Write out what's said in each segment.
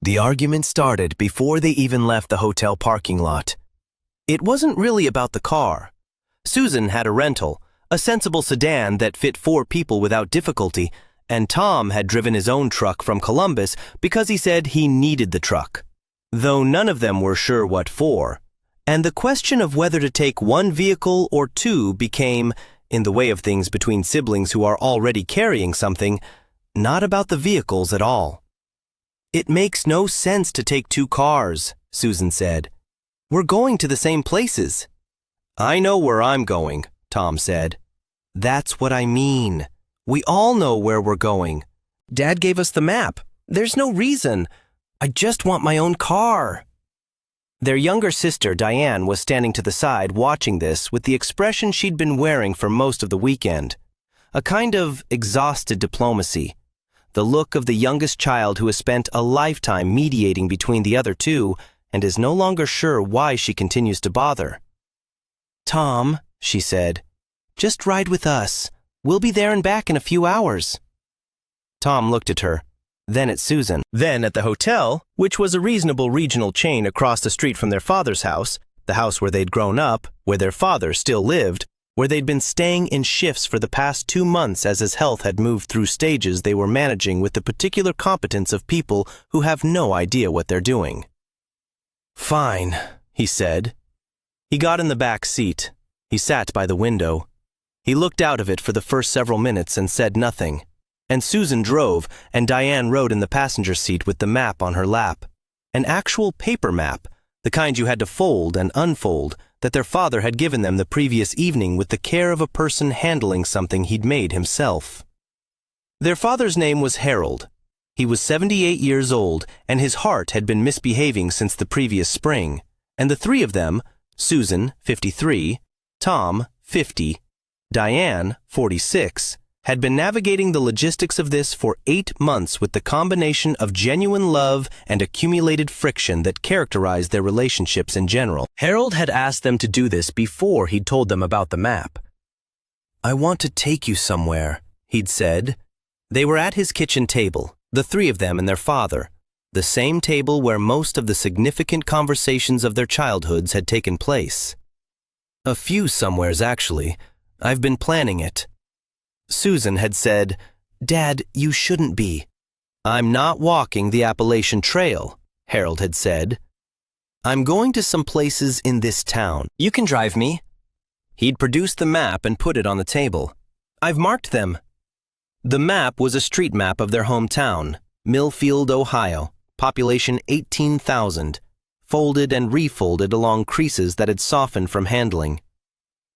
The argument started before they even left the hotel parking lot. It wasn't really about the car. Susan had a rental, a sensible sedan that fit 4 people without difficulty, and Tom had driven his own truck from Columbus because he said he needed the truck, though none of them were sure what for. And the question of whether to take one vehicle or 2 became, in the way of things between siblings who are already carrying something, not about the vehicles at all. "It makes no sense to take 2 cars," Susan said. "We're going to the same places." "I know where I'm going," Tom said. "That's what I mean. We all know where we're going. Dad gave us the map. There's no reason. I just want my own car." Their younger sister, Diane, was standing to the side watching this with the expression she'd been wearing for most of the weekend. A kind of exhausted diplomacy. The look of the youngest child who has spent a lifetime mediating between the other 2 and is no longer sure why she continues to bother. "Tom," she said, "just ride with us. We'll be there and back in a few hours." Tom looked at her, then at Susan, then at the hotel, which was a reasonable regional chain across the street from their father's house, the house where they'd grown up, where their father still lived, where they'd been staying in shifts for the past 2 months as his health had moved through stages they were managing with the particular competence of people who have no idea what they're doing. "Fine," he said. He got in the back seat. He sat by the window. He looked out of it for the first several minutes and said nothing. And Susan drove, and Diane rode in the passenger seat with the map on her lap. An actual paper map, the kind you had to fold and unfold, that their father had given them the previous evening with the care of a person handling something he'd made himself. Their father's name was Harold. He was 78 years old, and his heart had been misbehaving since the previous spring, and the 3 of them, Susan, 53, Tom, 50, Diane, 46, had been navigating the logistics of this for 8 months with the combination of genuine love and accumulated friction that characterized their relationships in general. Harold had asked them to do this before he'd told them about the map. "I want to take you somewhere," he'd said. They were at his kitchen table, the 3 of them and their father, the same table where most of the significant conversations of their childhoods had taken place. "A few somewheres, actually. I've been planning it." Susan had said, "Dad, you shouldn't be." "I'm not walking the Appalachian Trail," Harold had said. "I'm going to some places in this town. You can drive me." He'd produced the map and put it on the table. "I've marked them." The map was a street map of their hometown, Millfield, Ohio, population 18,000, folded and refolded along creases that had softened from handling.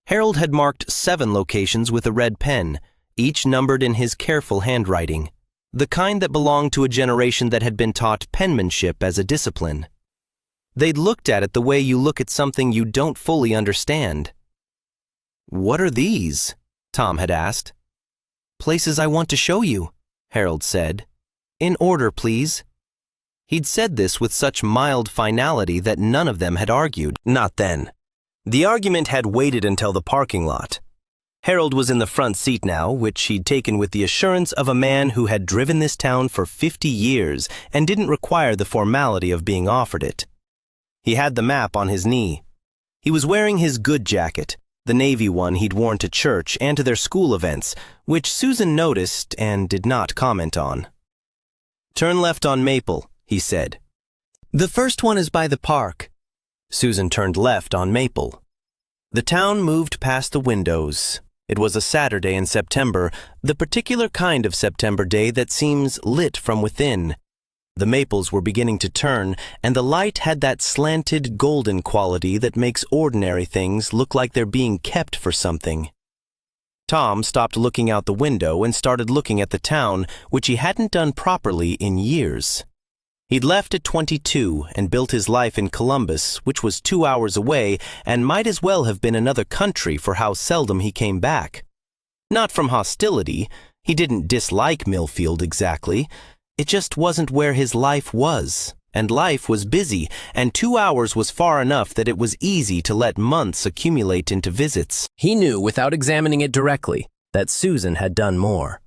Harold had marked 7 locations with a red pen, each numbered in his careful handwriting, the kind that belonged to a generation that had been taught penmanship as a discipline. They'd looked at it the way you look at something you don't fully understand. "What are these?" Tom had asked. "Places I want to show you," Harold said. "In order, please." He'd said this with such mild finality that none of them had argued. Not then. The argument had waited until the parking lot. Harold was in the front seat now, which he'd taken with the assurance of a man who had driven this town for 50 years and didn't require the formality of being offered it. He had the map on his knee. He was wearing his good jacket, the navy one he'd worn to church and to their school events, which Susan noticed and did not comment on. "Turn left on Maple," he said. "The first one is by the park." Susan turned left on Maple. The town moved past the windows. It was a Saturday in September, the particular kind of September day that seems lit from within. The maples were beginning to turn, and the light had that slanted golden quality that makes ordinary things look like they're being kept for something. Tom stopped looking out the window and started looking at the town, which he hadn't done properly in years. He'd left at 22 and built his life in Columbus, which was 2 hours away and might as well have been another country for how seldom he came back. Not from hostility. He didn't dislike Millfield exactly. It just wasn't where his life was, and life was busy, and 2 hours was far enough that it was easy to let months accumulate into visits. He knew, without examining it directly, that Susan had done more.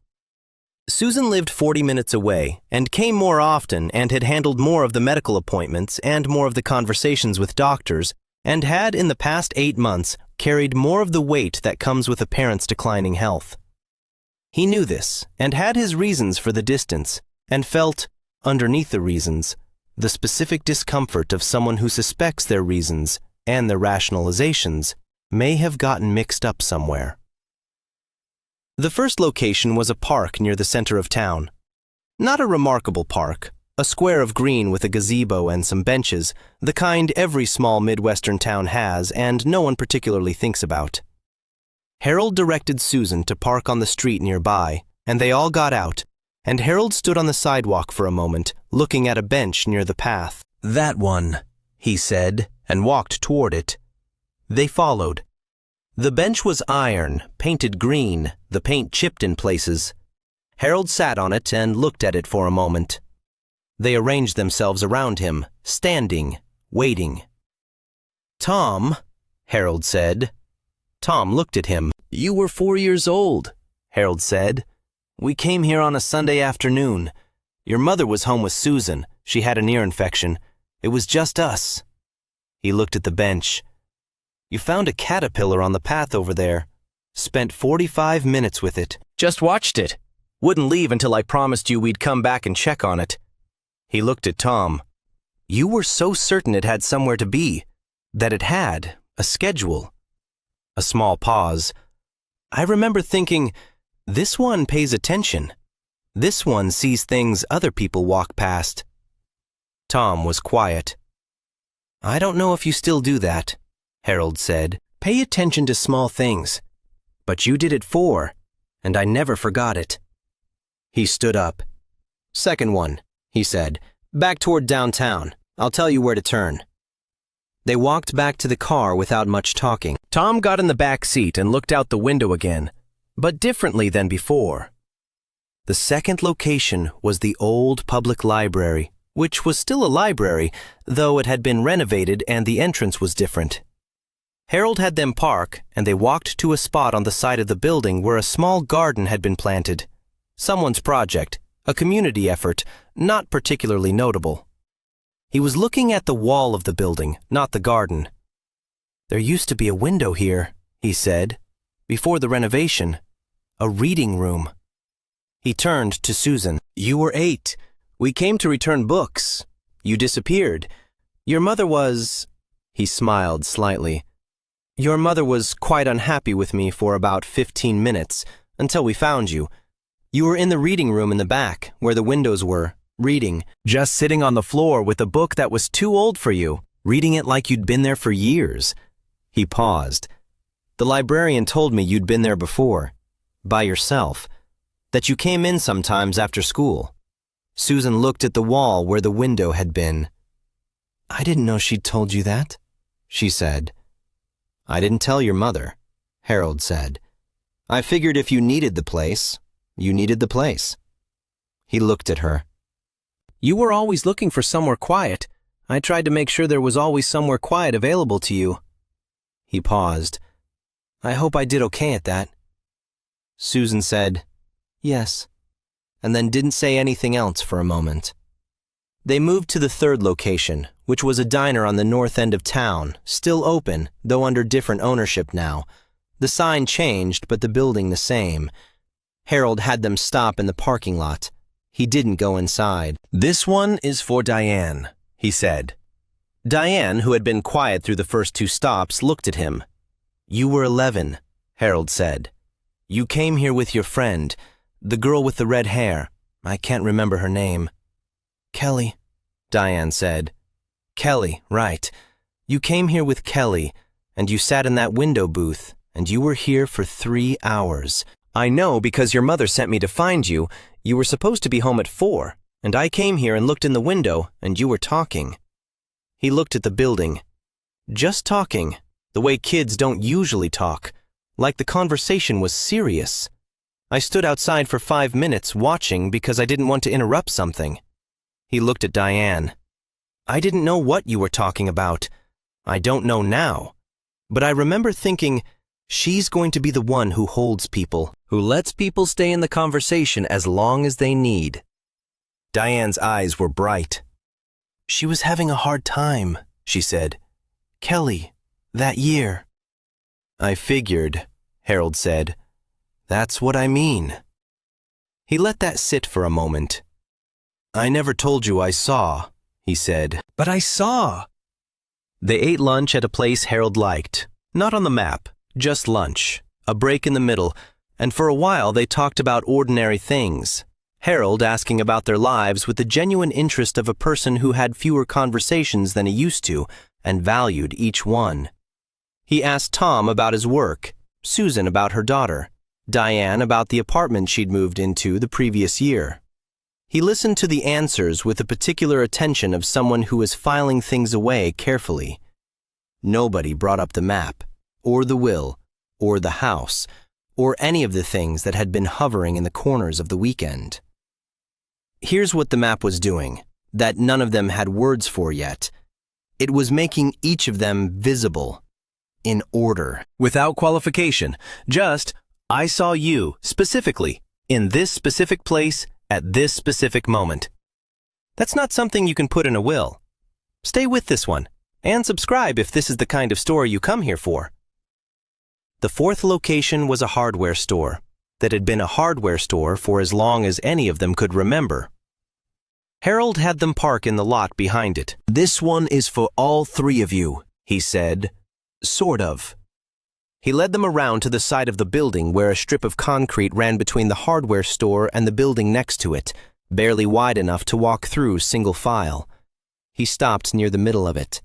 Susan lived 40 minutes away and came more often and had handled more of the medical appointments and more of the conversations with doctors and had in the past 8 months carried more of the weight that comes with a parent's declining health. He knew this and had his reasons for the distance and felt, underneath the reasons, the specific discomfort of someone who suspects their reasons and their rationalizations may have gotten mixed up somewhere. The first location was a park near the center of town. Not a remarkable park, a square of green with a gazebo and some benches, the kind every small Midwestern town has and no one particularly thinks about. Harold directed Susan to park on the street nearby, and they all got out, and Harold stood on the sidewalk for a moment, looking at a bench near the path. "That one," he said, and walked toward it. They followed. The bench was iron, painted green, the paint chipped in places. Harold sat on it and looked at it for a moment. They arranged themselves around him, standing, waiting. "Tom," Harold said. Tom looked at him. "You were 4 years old," Harold said. "We came here on a Sunday afternoon. Your mother was home with Susan. She had an ear infection. It was just us." He looked at the bench. "You found a caterpillar on the path over there. Spent 45 minutes with it. Just watched it. Wouldn't leave until I promised you we'd come back and check on it." He looked at Tom. "You were so certain it had somewhere to be, that it had a schedule." A small pause. "I remember thinking, this one pays attention. This one sees things other people walk past." Tom was quiet. "I don't know if you still do that," Harold said. "Pay attention to small things. But you did it 4, and I never forgot it." He stood up. "Second one," he said. "Back toward downtown. I'll tell you where to turn." They walked back to the car without much talking. Tom got in the back seat and looked out the window again, but differently than before. The second location was the old public library, which was still a library, though it had been renovated and the entrance was different. Harold had them park, and they walked to a spot on the side of the building where a small garden had been planted. Someone's project, a community effort, not particularly notable. He was looking at the wall of the building, not the garden. "There used to be a window here," he said, "before the renovation. A reading room." He turned to Susan. "You were 8. We came to return books. You disappeared. Your mother was—" He smiled slightly. "Your mother was quite unhappy with me for about 15 minutes, until we found you. You were in the reading room in the back, where the windows were, reading, just sitting on the floor with a book that was too old for you, reading it like you'd been there for years." He paused. "The librarian told me you'd been there before, by yourself, that you came in sometimes after school." Susan looked at the wall where the window had been. "I didn't know she'd told you that," she said. "I didn't tell your mother," Harold said. "I figured if you needed the place, you needed the place." He looked at her. "You were always looking for somewhere quiet. I tried to make sure there was always somewhere quiet available to you." He paused. "I hope I did okay at that." Susan said, "Yes," and then didn't say anything else for a moment. They moved to the third location, which was a diner on the north end of town, still open, though under different ownership now. The sign changed, but the building the same. Harold had them stop in the parking lot. He didn't go inside. "This one is for Diane," he said. Diane, who had been quiet through the first 2 stops, looked at him. "You were 11, Harold said. You came here with your friend, the girl with the red hair. I can't remember her name." "Kelly," Diane said. "Kelly, right. You came here with Kelly, and you sat in that window booth, and you were here for 3 hours. I know because your mother sent me to find you. You were supposed to be home at 4, and I came here and looked in the window, and you were talking." He looked at the building. Just talking, the way kids don't usually talk, like the conversation was serious. "I stood outside for 5 minutes watching because I didn't want to interrupt something." He looked at Diane. "I didn't know what you were talking about. I don't know now. But I remember thinking, She's going to be the one who holds people, who lets people stay in the conversation as long as they need. Diane's eyes were bright. She was having a hard time, she said. Kelly, that year. I figured, Harold said. That's what I mean. He let that sit for a moment. I never told you I saw, he said. But I saw. They ate lunch at a place Harold liked. Not on the map, just lunch, a break in the middle, and for a while they talked about ordinary things. Harold asking about their lives with the genuine interest of a person who had fewer conversations than he used to and valued each one. He asked Tom about his work, Susan about her daughter, Diane about the apartment she'd moved into the previous year. He listened to the answers with the particular attention of someone who was filing things away carefully. Nobody brought up the map, or the will, or the house, or any of the things that had been hovering in the corners of the weekend. Here's what the map was doing, that none of them had words for yet. It was making each of them visible, in order, without qualification, just, I saw you, specifically, in this specific place, at this specific moment. That's not something you can put in a will. Stay with this one, and subscribe if this is the kind of story you come here for. The fourth location was a hardware store that had been a hardware store for as long as any of them could remember. Harold had them park in the lot behind it. This one is for all three of you, he said. Sort of. He led them around to the side of the building where a strip of concrete ran between the hardware store and the building next to it, barely wide enough to walk through single file. He stopped near the middle of it.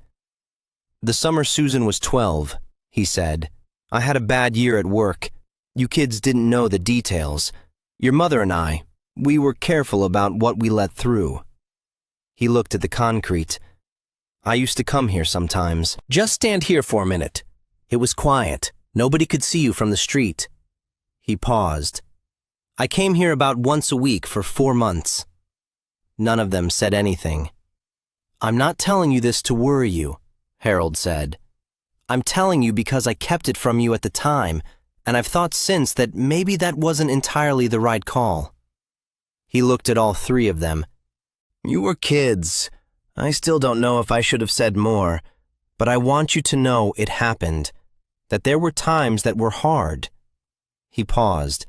The summer Susan was 12, he said. I had a bad year at work. You kids didn't know the details. Your mother and I, we were careful about what we let through. He looked at the concrete. I used to come here sometimes. Just stand here for a minute. It was quiet. Nobody could see you from the street. He paused. I came here about once a week for 4 months. None of them said anything. I'm not telling you this to worry you, Harold said. I'm telling you because I kept it from you at the time, and I've thought since that maybe that wasn't entirely the right call. He looked at all three of them. You were kids. I still don't know if I should have said more, but I want you to know it happened. That there were times that were hard. He paused,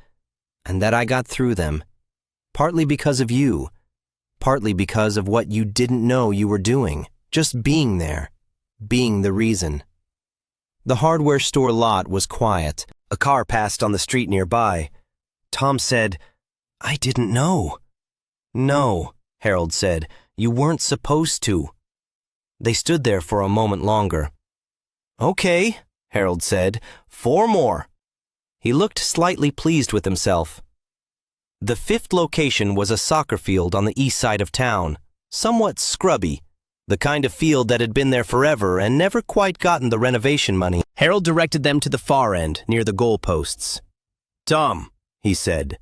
and that I got through them, partly because of you, partly because of what you didn't know you were doing, just being there, being the reason. The hardware store lot was quiet. A car passed on the street nearby. Tom said, I didn't know. No, Harold said, you weren't supposed to. They stood there for a moment longer. Okay, Harold said, 4 more. He looked slightly pleased with himself. The fifth location was a soccer field on the east side of town, somewhat scrubby, the kind of field that had been there forever and never quite gotten the renovation money. Harold directed them to the far end, near the goalposts. Tom, he said.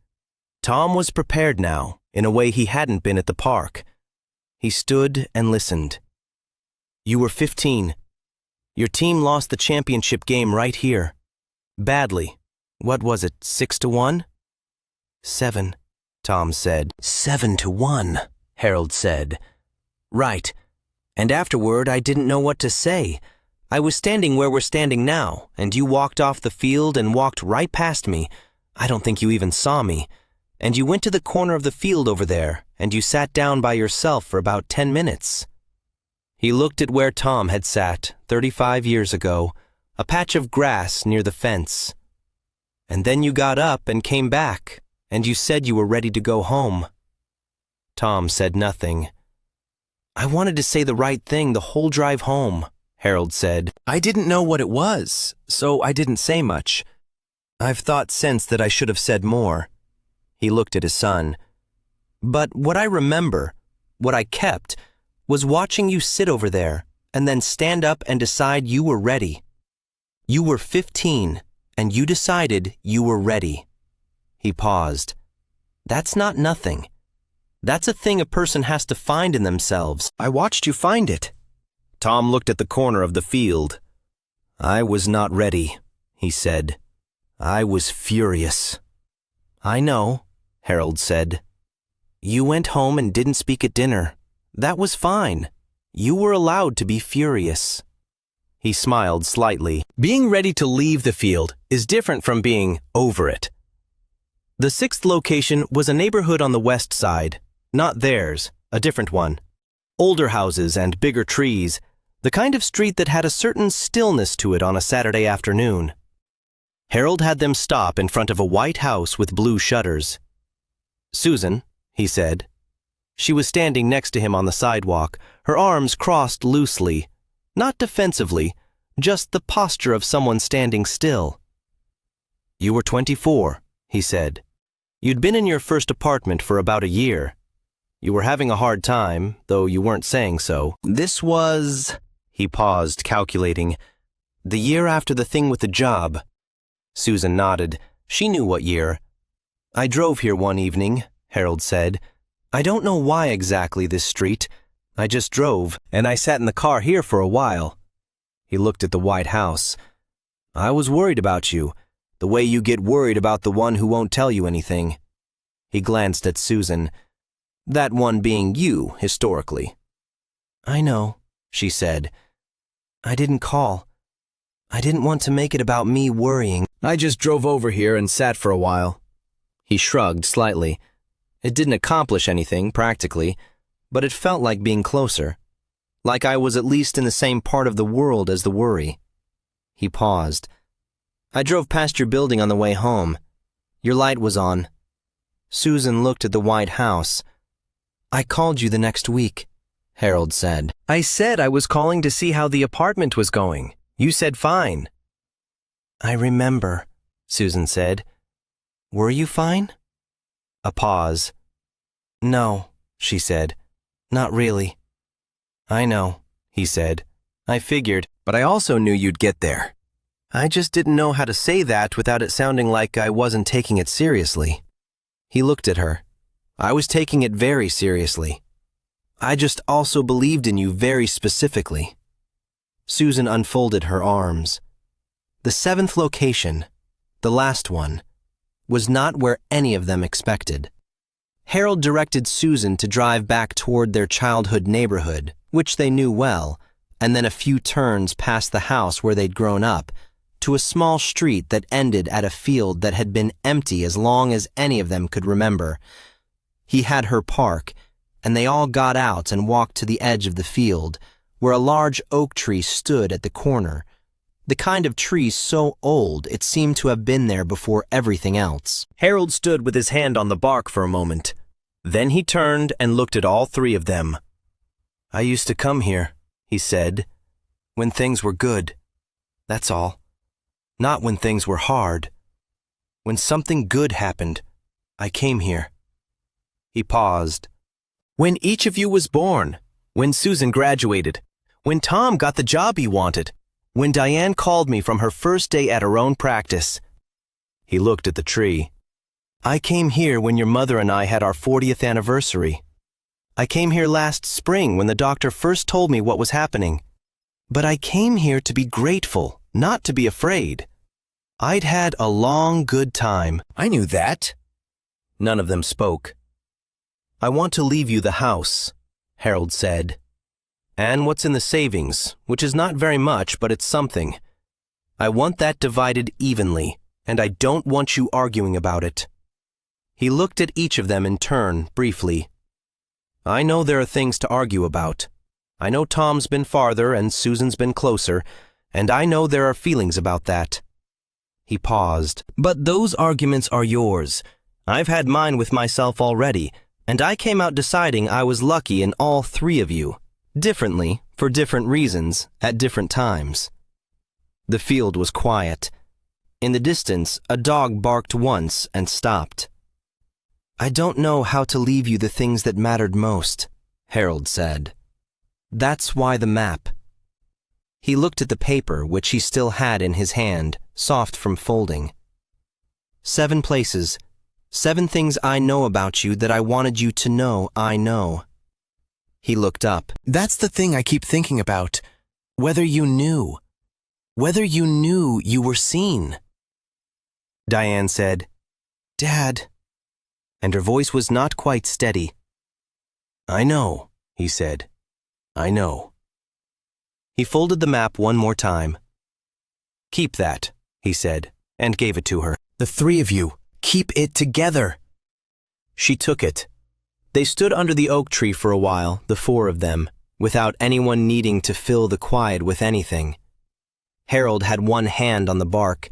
Tom was prepared now, in a way he hadn't been at the park. He stood and listened. You were 15. Your team lost the championship game right here. Badly. What was it, 6-1? 7, Tom said. 7-1, Harold said. Right. And afterward, I didn't know what to say. I was standing where we're standing now, and you walked off the field and walked right past me. I don't think you even saw me. And you went to the corner of the field over there, and you sat down by yourself for about 10 minutes. He looked at where Tom had sat 35 years ago, a patch of grass near the fence. And then you got up and came back, and you said you were ready to go home. Tom said nothing. I wanted to say the right thing the whole drive home, Harold said. I didn't know what it was, so I didn't say much. I've thought since that I should have said more. He looked at his son. But what I remember, what I kept, was watching you sit over there and then stand up and decide you were ready. You were 15, and you decided you were ready. He paused. That's not nothing. That's a thing a person has to find in themselves. I watched you find it. Tom looked at the corner of the field. I was not ready, he said. I was furious. I know, Harold said. You went home and didn't speak at dinner. That was fine. You were allowed to be furious. He smiled slightly. Being ready to leave the field is different from being over it. The sixth location was a neighborhood on the west side. Not theirs, a different one. Older houses and bigger trees, the kind of street that had a certain stillness to it on a Saturday afternoon. Harold had them stop in front of a white house with blue shutters. Susan, he said. She was standing next to him on the sidewalk, her arms crossed loosely, not defensively, just the posture of someone standing still. You were 24, he said. You'd been in your first apartment for about a year. You were having a hard time, though you weren't saying so. This was, he paused, calculating, the year after the thing with the job. Susan nodded. She knew what year. I drove here one evening, Harold said. I don't know why exactly this street. I just drove, and I sat in the car here for a while. He looked at the white house. I was worried about you, the way you get worried about the one who won't tell you anything. He glanced at Susan. That one being you, historically. I know, she said. I didn't call. I didn't want to make it about me worrying. I just drove over here and sat for a while. He shrugged slightly. It didn't accomplish anything, practically, but it felt like being closer. Like I was at least in the same part of the world as the worry. He paused. I drove past your building on the way home. Your light was on. Susan looked at the white house. I called you the next week, Harold said. I said I was calling to see how the apartment was going. You said fine. I remember, Susan said. Were you fine? A pause. No, she said. Not really. I know, he said. I figured, but I also knew you'd get there. I just didn't know how to say that without it sounding like I wasn't taking it seriously. He looked at her. I was taking it very seriously. I just also believed in you very specifically. Susan unfolded her arms. The seventh location, the last one, was not where any of them expected. Harold directed Susan to drive back toward their childhood neighborhood, which they knew well, and then a few turns past the house where they'd grown up, to a small street that ended at a field that had been empty as long as any of them could remember. He had her park, and they all got out and walked to the edge of the field, where a large oak tree stood at the corner, the kind of tree so old it seemed to have been there before everything else. Harold stood with his hand on the bark for a moment. Then he turned and looked at all three of them. I used to come here, he said, when things were good. That's all. Not when things were hard. When something good happened, I came here. He paused. When each of you was born, when Susan graduated, when Tom got the job he wanted, when Diane called me from her first day at her own practice. He looked at the tree. I came here when your mother and I had our 40th anniversary. I came here last spring when the doctor first told me what was happening. But I came here to be grateful, not to be afraid. I'd had a long, good time. I knew that. None of them spoke. I want to leave you the house, Harold said. And what's in the savings, which is not very much, but it's something. I want that divided evenly, and I don't want you arguing about it. He looked at each of them in turn, briefly. I know there are things to argue about. I know Tom's been farther and Susan's been closer, and I know there are feelings about that. He paused. But those arguments are yours. I've had mine with myself already, and I came out deciding I was lucky in all three of you. Differently, for different reasons, at different times. The field was quiet. In the distance, a dog barked once and stopped. I don't know how to leave you the things that mattered most, Harold said. That's why the map. He looked at the paper, which he still had in his hand, soft from folding. 7 places, 7 things I know about you that I wanted you to know I know. He looked up. That's the thing I keep thinking about. Whether you knew. Whether you knew you were seen. Diane said. "Dad." And her voice was not quite steady. "I know," he said. "I know." He folded the map one more time. "Keep that," he said, and gave it to her. "The three of you, keep it together." She took it. They stood under the oak tree for a while, the four of them, without anyone needing to fill the quiet with anything. Harold had one hand on the bark.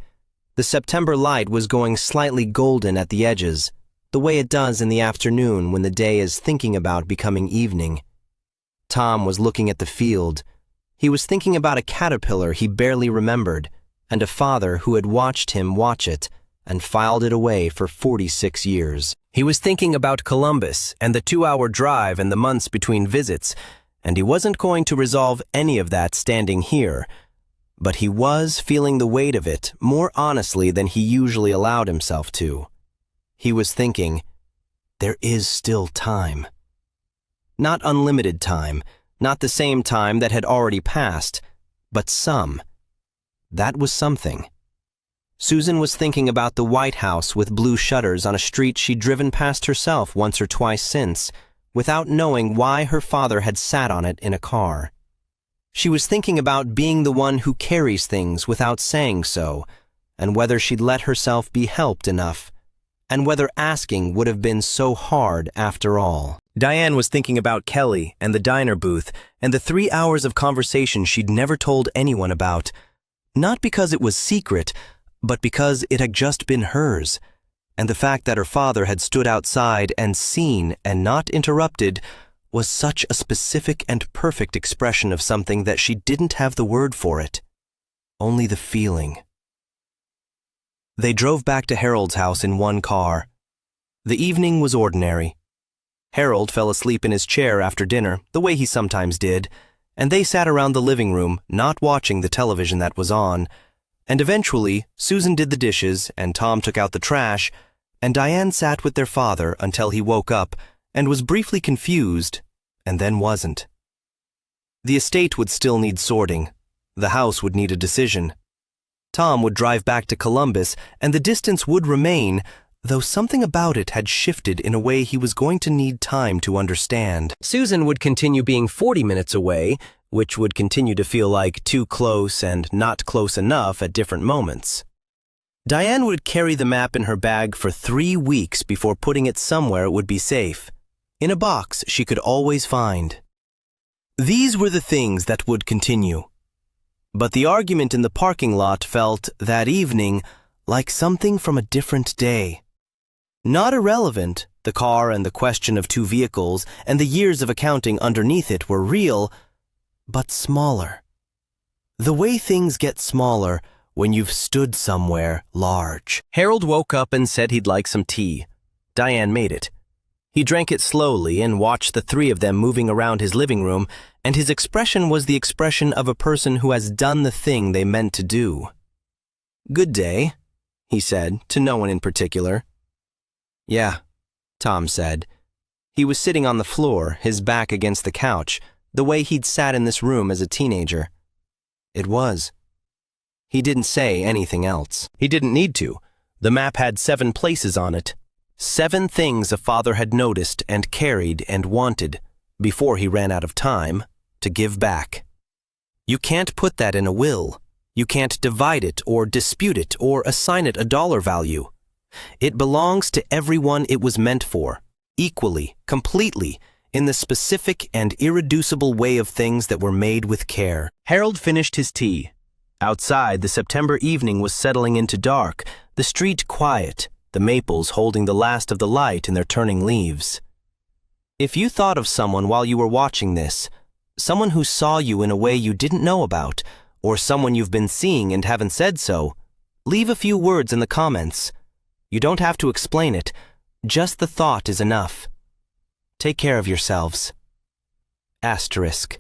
The September light was going slightly golden at the edges, the way it does in the afternoon when the day is thinking about becoming evening. Tom was looking at the field. He was thinking about a caterpillar he barely remembered, and a father who had watched him watch it and filed it away for 46 years. He was thinking about Columbus and the 2-hour drive and the months between visits, and he wasn't going to resolve any of that standing here. But he was feeling the weight of it more honestly than he usually allowed himself to. He was thinking, there is still time. Not unlimited time, not the same time that had already passed, but some. That was something. Susan was thinking about the White House with blue shutters on a street she'd driven past herself once or twice since, without knowing why her father had sat on it in a car. She was thinking about being the one who carries things without saying so, and whether she'd let herself be helped enough, and whether asking would have been so hard after all. Diane was thinking about Kelly and the diner booth and the 3 hours of conversation she'd never told anyone about, not because it was secret, but because it had just been hers, and the fact that her father had stood outside and seen and not interrupted was such a specific and perfect expression of something that she didn't have the word for it, only the feeling. They drove back to Harold's house in one car. The evening was ordinary. Harold fell asleep in his chair after dinner, the way he sometimes did, and they sat around the living room, not watching the television that was on, and eventually Susan did the dishes and Tom took out the trash, and Diane sat with their father until he woke up and was briefly confused, and then wasn't. The estate would still need sorting. The house would need a decision. Tom would drive back to Columbus, and the distance would remain, though something about it had shifted in a way he was going to need time to understand. Susan would continue being 40 minutes away, which would continue to feel like too close and not close enough at different moments. Diane would carry the map in her bag for 3 weeks before putting it somewhere it would be safe, in a box she could always find. These were the things that would continue. But the argument in the parking lot felt, that evening, like something from a different day. Not irrelevant, the car and the question of 2 vehicles and the years of accounting underneath it were real, but smaller. The way things get smaller when you've stood somewhere large. Harold woke up and said he'd like some tea. Diane made it. He drank it slowly and watched the 3 of them moving around his living room, and his expression was the expression of a person who has done the thing they meant to do. "Good day," he said, to no one in particular. "Yeah," Tom said. He was sitting on the floor, his back against the couch, the way he'd sat in this room as a teenager. It was. He didn't say anything else. He didn't need to. The map had 7 places on it. 7 things a father had noticed and carried and wanted, before he ran out of time, to give back. You can't put that in a will. You can't divide it or dispute it or assign it a dollar value. It belongs to everyone it was meant for, equally, completely, in the specific and irreducible way of things that were made with care. Harold finished his tea. Outside, the September evening was settling into dark, the street quiet, the maples holding the last of the light in their turning leaves. If you thought of someone while you were watching this, someone who saw you in a way you didn't know about, or someone you've been seeing and haven't said so, leave a few words in the comments. You don't have to explain it, just the thought is enough. Take care of yourselves. Asterisk.